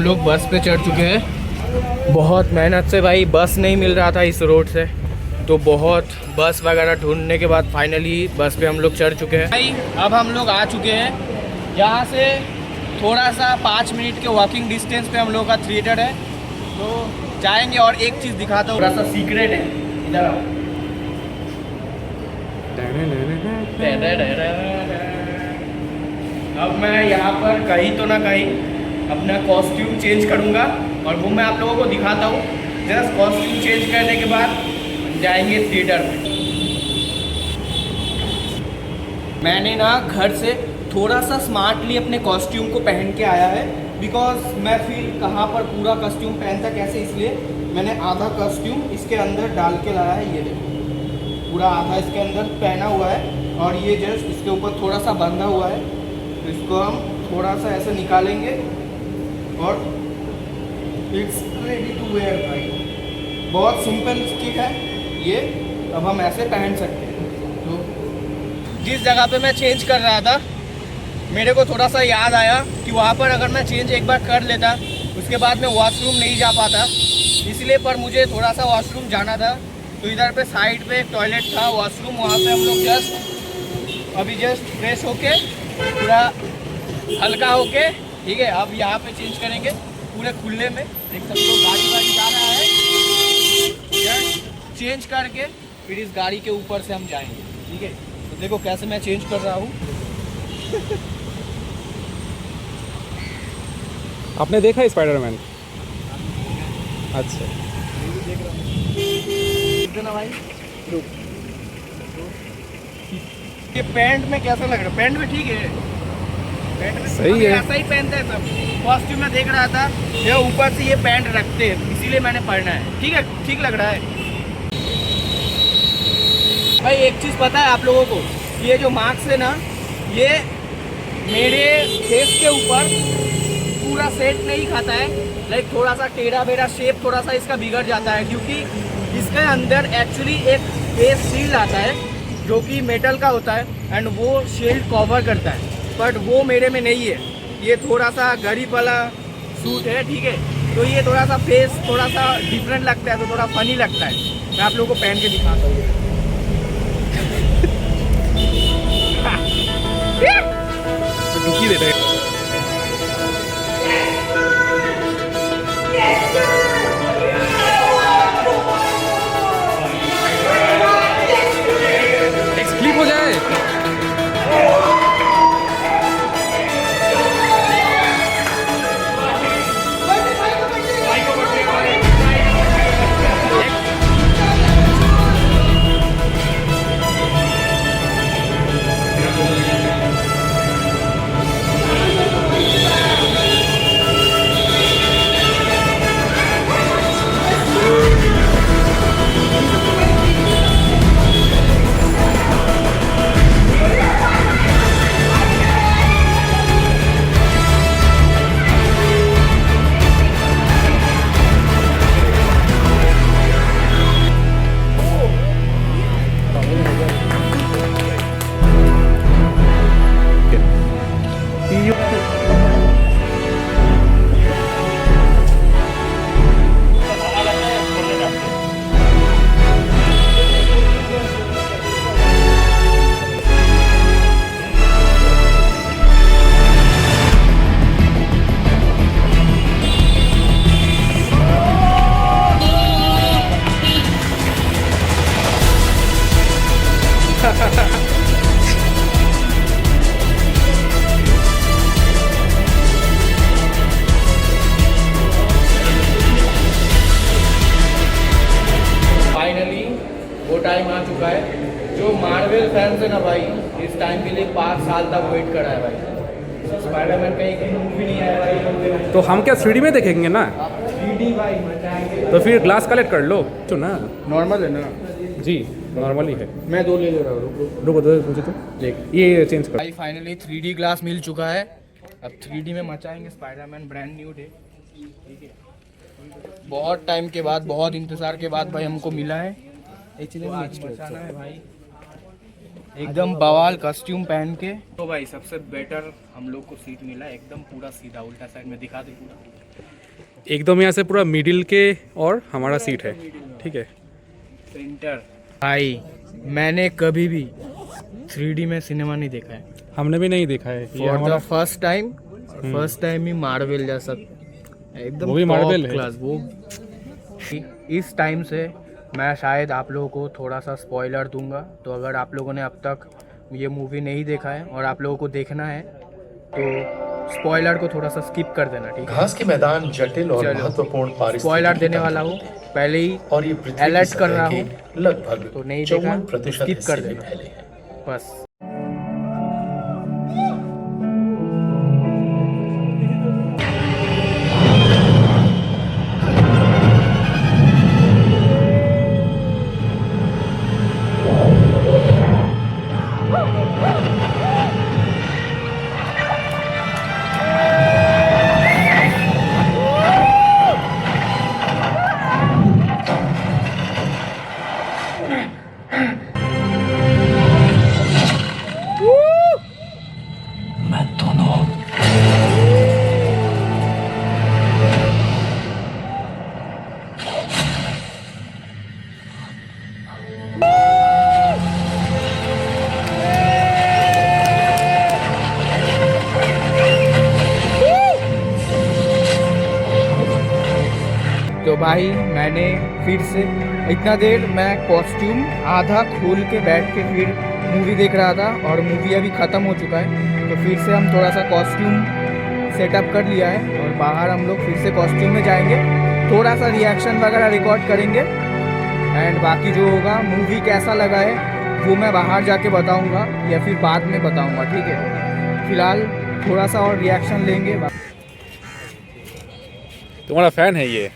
लोग बस पे चढ़ चुके हैं। बहुत मेहनत से भाई बस नहीं मिल रहा था इस रोड से, तो बहुत बस वगैरह ढूंढने के बाद फाइनली बस पे हम लोग चढ़ चुके हैं। भाई अब हम लोग आ चुके हैं यहाँ से थोड़ा सा 5 मिनट के वॉकिंग डिस्टेंस पे हम लोग का थिएटर है, तो जाएंगे। और एक चीज़ दिखाता हूँ, थोड़ा सा सीक्रेट है, इधर आओ। अब मैं यहाँ पर कहीं तो ना कहीं अपना कॉस्ट्यूम चेंज करूँगा और वो मैं आप लोगों को दिखाता हूँ। जस्ट कॉस्ट्यूम चेंज करने के बाद जाएंगे थिएटर में। मैंने ना घर से थोड़ा सा स्मार्टली अपने कॉस्ट्यूम को पहन के आया है, बिकॉज मैं फिर कहाँ पर पूरा कॉस्ट्यूम पहनता कैसे, इसलिए मैंने आधा कॉस्ट्यूम इसके अंदर डाल के लाया है। ये देखो पूरा आधा इसके अंदर पहना हुआ है और ये जस्ट इसके ऊपर थोड़ा सा बंधा हुआ है, तो इसको हम थोड़ा सा ऐसे निकालेंगे और इट्स रेडी टू वेयर भाई। बहुत सिंपल किट है ये, अब हम ऐसे पहन सकते हैं। तो जिस जगह पे मैं चेंज कर रहा था मेरे को थोड़ा सा याद आया कि वहाँ पर अगर मैं चेंज एक बार कर लेता उसके बाद मैं वॉशरूम नहीं जा पाता, इसलिए पर मुझे थोड़ा सा वॉशरूम जाना था। तो इधर पे साइड पे एक टॉयलेट था, वॉशरूम, वहाँ पे हम लोग जस्ट फ्रेश होके पूरा हल्का होके, ठीक है, अब यहाँ पे चेंज करेंगे पूरे खुले में। देख सकते हो गाड़ी वाड़ी जा रहा है, चेंज करके फिर इस गाड़ी के ऊपर से हम जाएंगे, ठीक है। तो देखो कैसे मैं चेंज कर रहा हूँ। आपने देखा है स्पाइडरमैन? अच्छा देख रहा हूँ ना भाई। ये पैंट में कैसा लग रहा है? पैंट में ठीक है, पैंट में सही है, ऐसा ही पहनते हैं सब। कॉस्ट्यूम में देख रहा था ये ऊपर से ये पैंट रखते हैं, इसीलिए मैंने पहना है। ठीक है, ठीक लग रहा है भाई। एक चीज़ पता है आप लोगों को, ये जो मास्क है ना, ये मेरे फेस के ऊपर पूरा सेट नहीं खाता है। लाइक थोड़ा सा टेढ़ा बेढ़ा शेप थोड़ा सा इसका बिगड़ जाता है, क्योंकि इसके अंदर एक्चुअली एक फेस शील्ड आता है जो कि मेटल का होता है एंड वो शील्ड कवर करता है, बट वो मेरे में नहीं है। ये थोड़ा सा गरीब वाला सूट है, ठीक है, तो ये थोड़ा सा फेस थोड़ा सा डिफरेंट लगता है, तो थोड़ा फनी लगता है। मैं आप लोगों को पहन के दिखाता हूँ। डुकी देता है। स्लिप हो जाए। फाइनली वो टाइम आ चुका है। जो मार्वल फैंस है ना भाई, इस टाइम के लिए 5 साल तक वेट करा है भाई। स्पाइडरमैन का एक मूवी नहीं आया भाई। तो हम क्या 3D में देखेंगे ना? 3D भाई मचाएंगे। तो फिर ग्लास कलेक्ट कर लो तो ना। नॉर्मल है ना? जी नॉर्मल ही है। मैं 2 ले ले रहा हूँ। रुको दो मुझे, तो देख ये चेंज कर। भाई फाइनली 3D ग्लास मिल चुका है। अब 3D में मचाएंगे स्पाइडरमैन ब्रांड न्यू डे, ठीक है। बहुत टाइम के बाद, बहुत इंतज़ार के बाद भाई हमको मिला है। एक्चुअली मचाना है भाई, एकदम बवाल कॉस्ट्यूम पहन के। तो भाई सबसे बेटर हम लोग को सीट मिला, एकदम पूरा सीधा, उल्टा साइड में दिखा दे पूरा। एकदम यहाँ से पूरा मिडिल के और हमारा सीट है, ठीक है। सेंटर। भाई मैंने कभी भी 3D में सिनेमा नहीं देखा है, हमने भी नहीं देखा है ये फॉर द हमारा। फर्स्ट टाइम ही मार्वल जैसा एकदम वो भी Marvel है। क्लास। वो इस टाइम से मैं शायद आप लोगों को थोड़ा सा स्पॉइलर दूंगा, तो अगर आप लोगों ने अब तक ये मूवी नहीं देखा है और आप लोगों को देखना है तो स्पॉइलर को थोड़ा सा स्किप कर देना, ठीक है। घास के मैदान जटिल और चलो, महत्वपूर्ण स्पॉइलर देने वाला हूँ पहले ही, और ये पृथ्वी अलर्ट की कर सतह रहा के हूँ, लगभग तो नहीं देखा 54% स्किप कर हिस्से में देना फैले हैं। बस। तो भाई मैंने फिर से इतना देर मैं कॉस्ट्यूम आधा खोल के बैठ के फिर मूवी देख रहा था, और मूवी अभी ख़त्म हो चुका है, तो फिर से हम थोड़ा सा कॉस्ट्यूम सेटअप कर लिया है और बाहर हम लोग फिर से कॉस्ट्यूम में जाएंगे, थोड़ा सा रिएक्शन वगैरह रिकॉर्ड करेंगे, एंड बाकी जो होगा मूवी कैसा लगा है वो मैं बाहर जाके बताऊँगा या फिर बाद में बताऊँगा, ठीक है। फिलहाल थोड़ा सा और रिएक्शन लेंगे। तुम्हारा फैन है ये।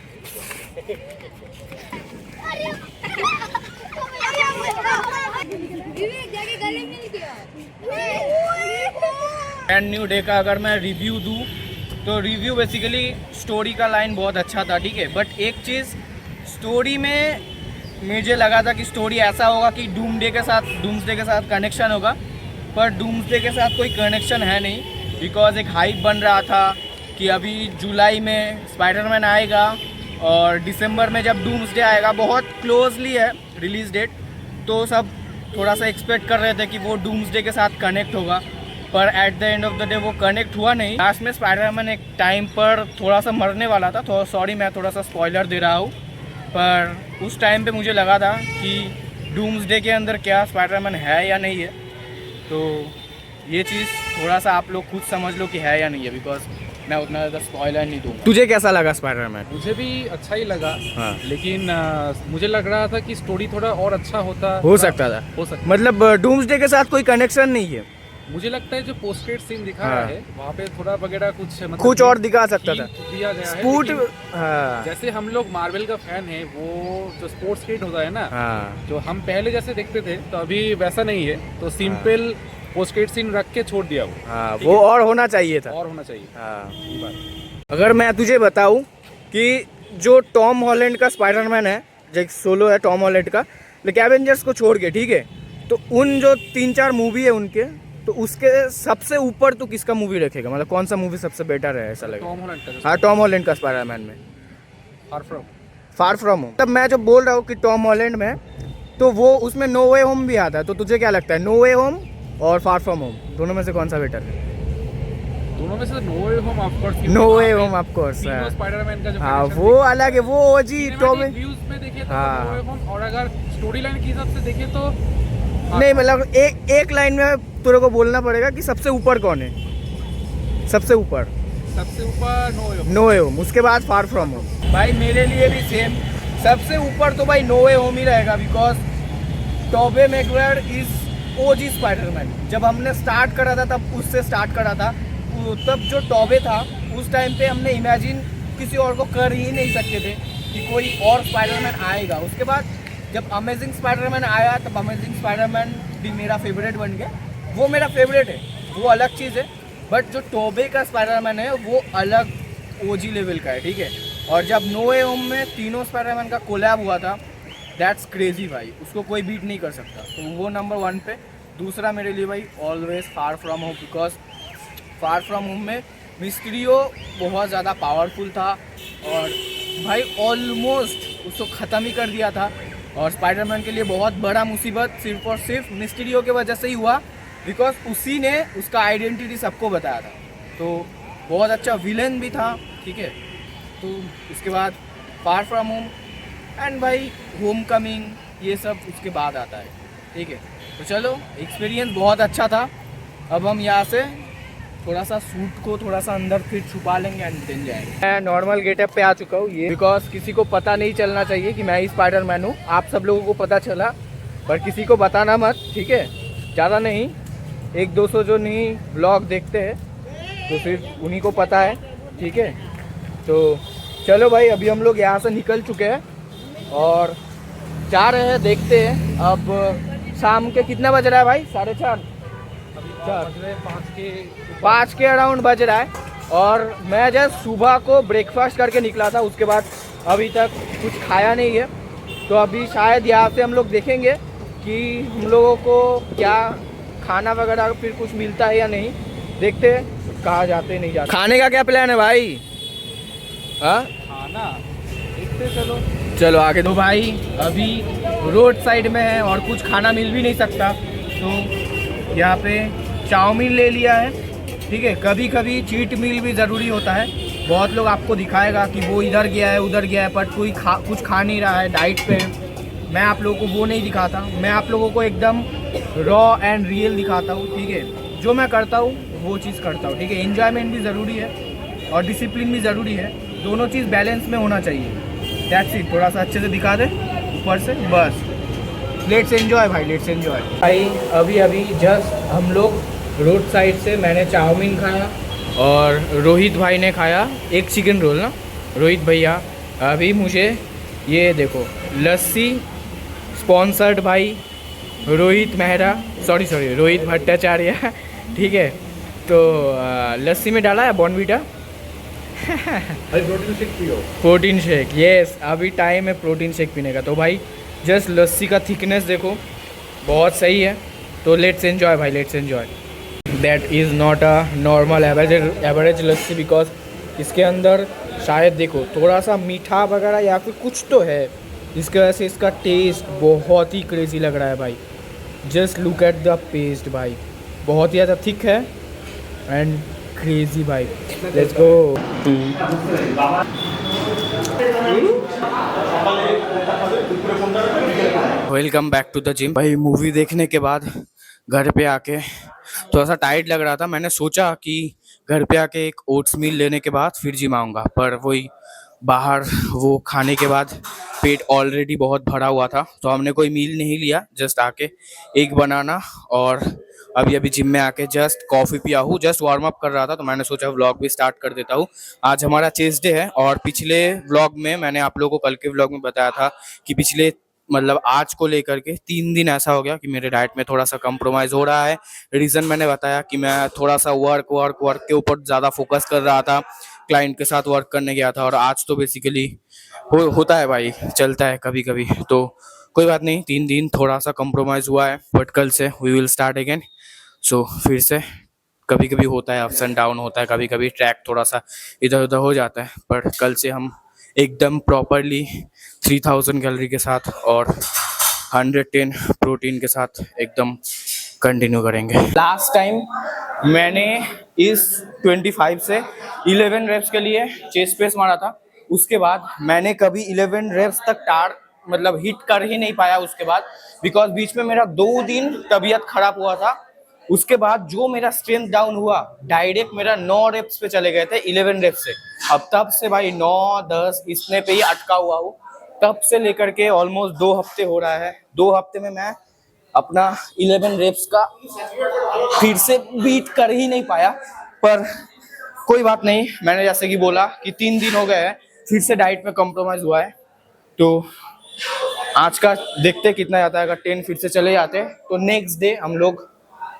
ब्रांड न्यू डे का अगर मैं रिव्यू दूँ तो रिव्यू बेसिकली स्टोरी का लाइन बहुत अच्छा था, ठीक है, बट एक चीज़ स्टोरी में मुझे लगा था कि स्टोरी ऐसा होगा कि डूम्सडे के साथ कनेक्शन होगा, पर डूम्सडे के साथ कोई कनेक्शन है नहीं, बिकॉज एक हाइप बन रहा था कि अभी जुलाई में स्पाइडरमैन आएगा और दिसंबर में जब डूम्सडे आएगा, बहुत क्लोजली है रिलीज़ डेट, तो सब थोड़ा सा एक्सपेक्ट कर रहे थे कि वो डूम्सडे के साथ कनेक्ट होगा, पर at the end of the day वो कनेक्ट हुआ नहीं। लास्ट में स्पाइडरमैन एक टाइम पर थोड़ा सा मरने वाला था, तो सॉरी मैं थोड़ा सा स्पॉइलर दे रहा हूँ, पर उस टाइम पे मुझे लगा था कि डूम्सडे के अंदर क्या स्पाइडरमैन है या नहीं है, तो ये चीज़ थोड़ा सा आप लोग खुद समझ लो कि है या नहीं है, बिकॉज मैं उतना ज़्यादा स्पॉइलर नहीं दूंगा। तुझे कैसा लगा स्पाइडरमैन? मुझे भी अच्छा ही लगा, हाँ। लेकिन मुझे लग रहा था कि स्टोरी थोड़ा और अच्छा होता हो सकता था, हो सकता। मतलब डूम्सडे के साथ कोई कनेक्शन नहीं है। मुझे लगता है जो पोस्ट क्रेडिट सीन दिखा हाँ। रहा है वहाँ पे थोड़ा वगैरह कुछ मतलब कुछ और दिखा सकता था, hint दिया गया है, स्पूट। लेकिन हाँ जैसे हम लोग मार्वल का फैन है, वो जो स्पोर्ट्स क्रेडिट होता है ना, हाँ जो हम पहले जैसे देखते थे, तो अभी वैसा नहीं है, तो सिंपल पोस्ट क्रेडिट सीन रख के छोड़ दिया वो। हाँ, ठीक वो है? और होना चाहिए था। और होना चाहिए। हाँ। ये बात। अगर मैं तुझे बताऊं कि जो टॉम हॉलैंड का स्पाइडरमैन है, जो सोलो है टॉम हॉलैंड का, लेकिन एवेंजर्स को छोड़ के, ठीक है, तो उन जो 3-4 मूवी है उनके, तो उसके सबसे ऊपर तो किसका मूवी रखेगा, मतलब कौन सा मूवी सबसे बेटर है ऐसा लगेगा? टॉम हॉलैंड का। हाँ, टॉम हॉलैंड का स्पाइडरमैन में फार फ्रॉम होम। तब मैं जो बोल रहा हूँ कि टॉम हॉलैंड में, तो वो उसमें नो वे होम भी आता है, तो तुझे क्या लगता है नो वे होम और फार फ्रॉम होम दोनों में से कौन सा बेटर है? दोनों में से no way home of course. No way home of course. Spiderman का जो हाँ, connection वो अलग है, वो ओजी टॉम है। व्यूज में देखे तो हाँ। नो वे होम, और अगर स्टोरी लाइन के हिसाब से देखे तो नहीं, मतलब एक लाइन में तेरे को बोलना पड़ेगा कि सबसे ऊपर कौन है, सबसे ऊपर no way home. No way home, उसके बाद फार फ्रॉम होम। भाई मेरे लिए भी सेम, सबसे ऊपर तो भाई नो वे होम ही रहेगा, because Tobey Maguire is OG Spiderman. जब हमने स्टार्ट करा था तब उससे स्टार्ट करा था, तब जो टोबे था उस टाइम पे हमने इमेजिन किसी और को कर ही नहीं सकते थे कि कोई और स्पाइडरमैन आएगा। उसके बाद जब अमेजिंग स्पाइडरमैन आया तब अमेजिंग स्पाइडरमैन भी मेरा फेवरेट बन गया, वो मेरा फेवरेट है, वो अलग चीज़ है, बट जो टोबे का स्पाइडरमैन है वो अलग ओजी लेवल का है, ठीक है। और जब नो वे होम में तीनों स्पाइडरमैन का कोलैब हुआ था, दैट्स क्रेजी भाई, उसको कोई बीट नहीं कर सकता, तो वो नंबर 1 पे। दूसरा मेरे लिए भाई always far from home, because far from home में मिस्टीरियो बहुत ज़्यादा पावरफुल था और भाई ऑलमोस्ट उसको ख़त्म ही कर दिया था। और स्पाइडरमैन के लिए बहुत बड़ा मुसीबत सिर्फ और सिर्फ मिस्टीरियो की वजह से ही हुआ, बिकॉज उसी ने उसका आइडेंटिटी सबको बताया था। तो बहुत अच्छा विलन भी था, ठीक है। तो उसके बाद फार फ्रॉम होम एंड भाई होम कमिंग, ये सब उसके बाद आता है, ठीक है। तो चलो, एक्सपीरियंस बहुत अच्छा था। अब हम यहाँ से थोड़ा सा सूट को थोड़ा सा अंदर फिर छुपा लेंगे एंड देन जाएंगे। मैं नॉर्मल गेटअप पे आ चुका हूँ, ये बिकॉज किसी को पता नहीं चलना चाहिए कि मैं ही स्पाइडरमैन हूँ। आप सब लोगों को पता चला, पर किसी को बताना मत, ठीक है। ज़्यादा नहीं, 100-200 जो नहीं ब्लॉग देखते हैं तो फिर उन्हीं को पता है, ठीक है। तो चलो भाई, अभी हम लोग यहाँ से निकल चुके हैं और जा रहे हैं, देखते हैं। अब शाम के कितना बज रहा है भाई? 4:30, 5 के अराउंड बज रहा है। और मैं जस्ट सुबह को ब्रेकफास्ट करके निकला था, उसके बाद अभी तक कुछ खाया नहीं है। तो अभी शायद यहाँ से हम लोग देखेंगे कि हम लोगों को क्या खाना वगैरह फिर कुछ मिलता है या नहीं, देखते हैं कहाँ जाते नहीं जाते। खाने का क्या प्लान है भाई? हाँ, खाना देखते चलो। चलो आगे। तो भाई अभी रोड साइड में है और कुछ खाना मिल भी नहीं सकता, तो यहाँ पे चाउमीन ले लिया है, ठीक है। कभी कभी चीट मील भी ज़रूरी होता है। बहुत लोग आपको दिखाएगा कि वो इधर गया है उधर गया है, पर कोई कुछ खा नहीं रहा है, डाइट पे है। मैं आप लोगों को वो नहीं दिखाता, मैं आप लोगों को एकदम रॉ एंड रियल दिखाता हूँ, ठीक है। जो मैं करता हूँ वो चीज़ करता हूँ, ठीक है। एन्जॉयमेंट भी ज़रूरी है और डिसिप्लिन भी ज़रूरी है, दोनों चीज़ बैलेंस में होना चाहिए। That's it. थोड़ा सा अच्छे से दिखा दे ऊपर से, बस। लेट्स एन्जॉय भाई, लेट्स एन्जॉय भाई। अभी जस्ट हम लोग रोड साइड से, मैंने चाउमीन खाया और रोहित भाई ने खाया एक चिकन रोल ना, रोहित भैया। अभी मुझे ये देखो लस्सी, स्पॉन्सर्ड भाई रोहित मेहरा, सॉरी रोहित भट्टाचार्य, ठीक है। तो लस्सी में डाला है बॉर्नवीटा। प्रोटीन शेक पियो। प्रोटीन शेक, यस, अभी टाइम है प्रोटीन शेक पीने का। तो भाई जस्ट लस्सी का थिकनेस देखो, बहुत सही है। तो लेट्स एन्जॉय भाई, let's enjoy. That is not a normal average lassi, because इसके अंदर शायद देखो थोड़ा सा मीठा वगैरह या फिर कुछ तो है, इसकी वजह से इसका टेस्ट बहुत ही क्रेजी लग रहा है भाई। Just look at the paste भाई, बहुत ही ज़्यादा थिक है एंड क्रेजी भाई। Let's go. Welcome back to the gym. भाई मूवी देखने के बाद घर पे आके थोड़ा सा टाइट लग रहा था। मैंने सोचा कि घर पे आके एक ओट्स मील लेने के बाद फिर जिम आऊँगा, पर वही बाहर वो खाने के बाद पेट ऑलरेडी बहुत भरा हुआ था, तो हमने कोई मील नहीं लिया। जस्ट आके एक बनाना और अभी जिम में आके जस्ट कॉफ़ी पिया हूँ। जस्ट वार्म अप कर रहा था, तो मैंने सोचा व्लॉग भी स्टार्ट कर देता हूँ। आज हमारा चेस्ट डे है और पिछले व्लॉग में मैंने आप लोगों को कल के व्लॉग में बताया था कि पिछले मतलब आज को लेकर के 3 दिन ऐसा हो गया कि मेरे डाइट में थोड़ा सा कंप्रोमाइज़ हो रहा है। रीज़न मैंने बताया कि मैं थोड़ा सा वर्क के ऊपर ज़्यादा फोकस कर रहा था, क्लाइंट के साथ वर्क करने गया था। और आज तो बेसिकली होता है भाई, चलता है कभी कभी, तो कोई बात नहीं। 3 दिन थोड़ा सा कंप्रोमाइज़ हुआ है, बट कल से वी विल स्टार्ट अगेन। सो फिर से कभी कभी होता है, अप्स एंड डाउन होता है, कभी कभी ट्रैक थोड़ा सा इधर उधर हो जाता है, पर कल से हम एकदम प्रॉपरली 3000 कैलोरी के साथ और 110 प्रोटीन के साथ एकदम कंटिन्यू करेंगे। लास्ट टाइम मैंने इस 25 से 11 रेप्स के लिए चेस्ट प्रेस मारा था, उसके बाद मैंने कभी 11 रेप्स तक मतलब हिट कर ही नहीं पाया उसके बाद, बिकॉज बीच में मेरा 2 दिन तबीयत खराब हुआ था। उसके बाद जो मेरा स्ट्रेंथ डाउन हुआ, डायरेक्ट मेरा 9 रेप्स पे चले गए थे 11 रेप्स से। अब तब से भाई 9-10 इसने पे ही अटका हुआ हूँ, तब से लेकर के ऑलमोस्ट 2 हफ्ते हो रहा है। 2 हफ्ते में मैं अपना 11 रेप्स का फिर से बीट कर ही नहीं पाया, पर कोई बात नहीं। मैंने जैसे कि बोला कि 3 दिन हो गए हैं, फिर से डाइट में कॉम्प्रोमाइज़ हुआ है, तो आज का देखते कितना जाता है। अगर 10 फिर से चले जाते तो नेक्स्ट डे हम लोग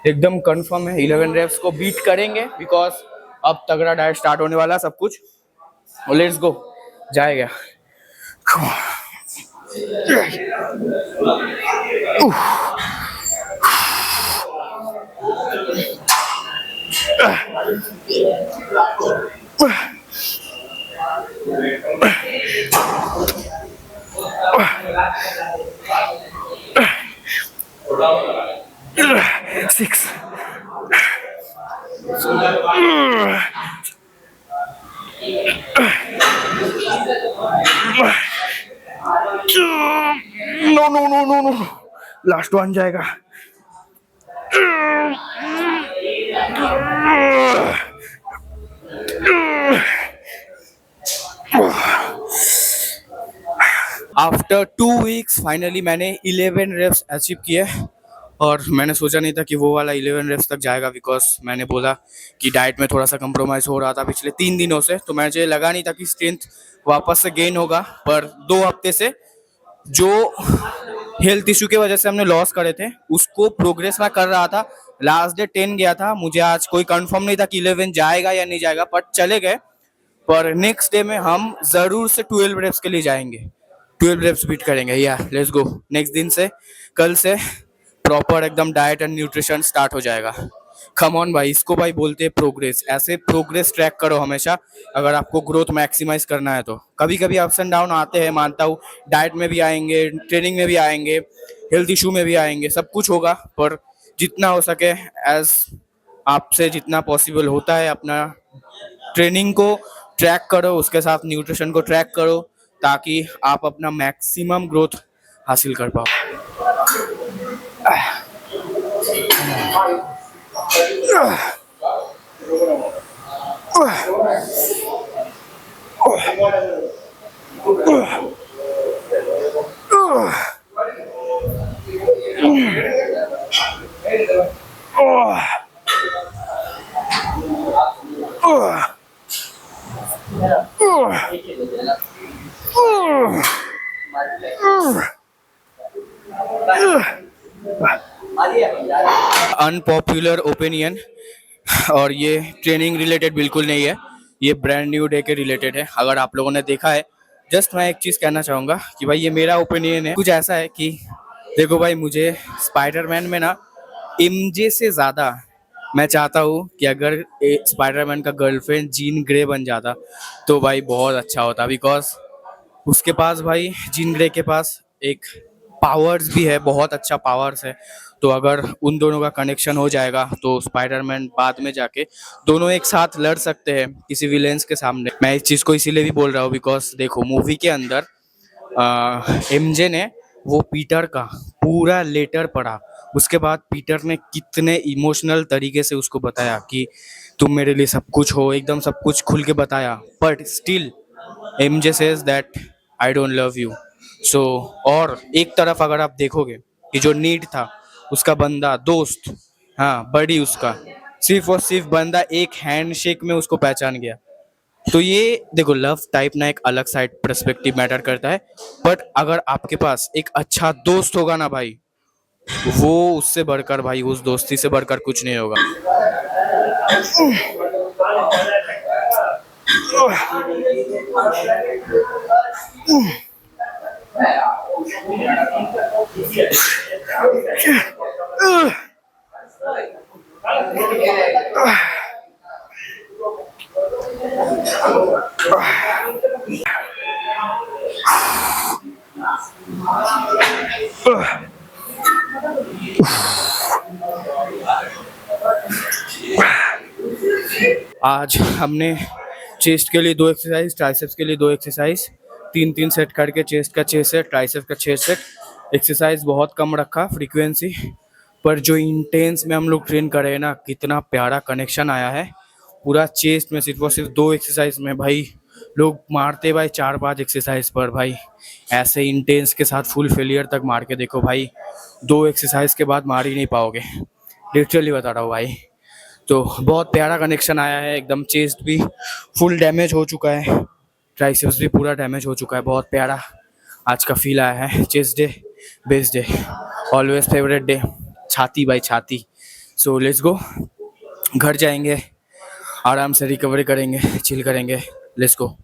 एकदम कंफर्म है 11 रेप्स को बीट करेंगे, बिकॉज अब तगड़ा डाइट स्टार्ट होने वाला सब कुछ। लेट्स गो, जाएगा। 6. No no no no no, last one जाएगा. आफ्टर 2 वीक्स फाइनली मैंने 11 रेप्स अचीव किए और मैंने सोचा नहीं था कि वो वाला 11 रेप्स तक जाएगा बिकॉज मैंने बोला कि डाइट में थोड़ा सा कंप्रोमाइज़ हो रहा था पिछले 3 दिनों से, तो मुझे लगा नहीं था कि स्ट्रेंथ वापस से गेन होगा. पर 2 हफ्ते से जो हेल्थ इशू की वजह से हमने लॉस करे थे उसको प्रोग्रेस में कर रहा था. लास्ट डे 10 गया था, मुझे आज कोई कंफर्म नहीं था कि 11 जाएगा या नहीं जाएगा, बट चले गए. पर नेक्स्ट डे में हम ज़रूर से 12 रेप्स के लिए जाएंगे, 12 रेप्स बीट करेंगे. या लेट्स गो. नेक्स्ट दिन से, कल से प्रॉपर एकदम डाइट एंड न्यूट्रिशन स्टार्ट हो जाएगा. कम ऑन भाई, इसको भाई बोलते हैं प्रोग्रेस. ऐसे प्रोग्रेस ट्रैक करो हमेशा अगर आपको ग्रोथ मैक्सिमाइज करना है तो. कभी कभी अप्स एंड डाउन आते हैं, मानता हूँ. डाइट में भी आएंगे, ट्रेनिंग में भी आएंगे, हेल्थ इशू में भी आएंगे, सब कुछ होगा. पर जितना हो सके एज आपसे जितना पॉसिबल होता है अपना ट्रेनिंग को ट्रैक करो, उसके साथ न्यूट्रिशन को ट्रैक करो ताकि आप अपना मैक्सिमम ग्रोथ हासिल कर पाओ. अनपॉपुलर ओपिनियन, और ये ट्रेनिंग रिलेटेड बिल्कुल नहीं है, ये ब्रांड न्यू डे के रिलेटेड है. अगर आप लोगों ने देखा है, जस्ट मैं एक चीज़ कहना चाहूँगा कि भाई ये मेरा ओपिनियन है. कुछ ऐसा है कि देखो भाई, मुझे स्पाइडरमैन में ना एमजे से ज़्यादा मैं चाहता हूँ कि अगर स्पाइडरमैन का गर्लफ्रेंड जीन ग्रे बन जाता तो भाई बहुत अच्छा होता. बिकॉज उसके पास भाई, जीन ग्रे के पास एक पावर्स भी है, बहुत अच्छा पावर्स है. तो अगर उन दोनों का कनेक्शन हो जाएगा तो स्पाइडरमैन बाद में जाके दोनों एक साथ लड़ सकते हैं किसी विलेंस के सामने. मैं इस चीज़ को इसीलिए भी बोल रहा हूँ बिकॉज देखो, मूवी के अंदर एमजे ने वो पीटर का पूरा लेटर पढ़ा. उसके बाद पीटर ने कितने इमोशनल तरीके से उसको बताया कि तुम मेरे लिए सब कुछ हो, एकदम सब कुछ खुल के बताया. But still MJ says that I don't love you. So और एक तरफ अगर आप देखोगे कि जो नीड था उसका बंदा, दोस्त, हाँ बड़ी, उसका सिर्फ और सिर्फ बंदा एक हैंडशेक में उसको पहचान गया. तो ये देखो, लव टाइप ना एक अलग साइड पर्सपेक्टिव मैटर करता है. बट अगर आपके पास एक अच्छा दोस्त होगा ना भाई, वो उससे बढ़कर भाई, उस दोस्ती से बढ़कर कुछ नहीं होगा. आज हमने चेस्ट के लिए 2 एक्सरसाइज, ट्राइसेप्स के लिए 2 एक्सरसाइज, 3-3 सेट करके चेस्ट का 6 सेट, ट्राइसेप्स का 6 सेट. एक्सरसाइज बहुत कम रखा फ्रीक्वेंसी, पर जो इंटेंस में हम लोग ट्रेन कर रहे हैं ना, कितना प्यारा कनेक्शन आया है पूरा चेस्ट में. सिर्फ और सिर्फ 2 एक्सरसाइज में भाई लोग मारते भाई 4-5 एक्सरसाइज पर. भाई ऐसे इंटेंस के साथ फुल फेलियर तक मार के देखो भाई, 2 एक्सरसाइज के बाद मार ही नहीं पाओगे, लिटरली बता रहा हूँ भाई. तो बहुत प्यारा कनेक्शन आया है एकदम. चेस्ट भी फुल डैमेज हो चुका है, ट्राइसेप्स भी पूरा डैमेज हो चुका है. बहुत प्यारा आज का फील आया है. Chest day, best day, always favourite day. छाती भाई छाती. So let's go. घर जाएंगे, आराम से रिकवरी करेंगे, चिल करेंगे. Let's go.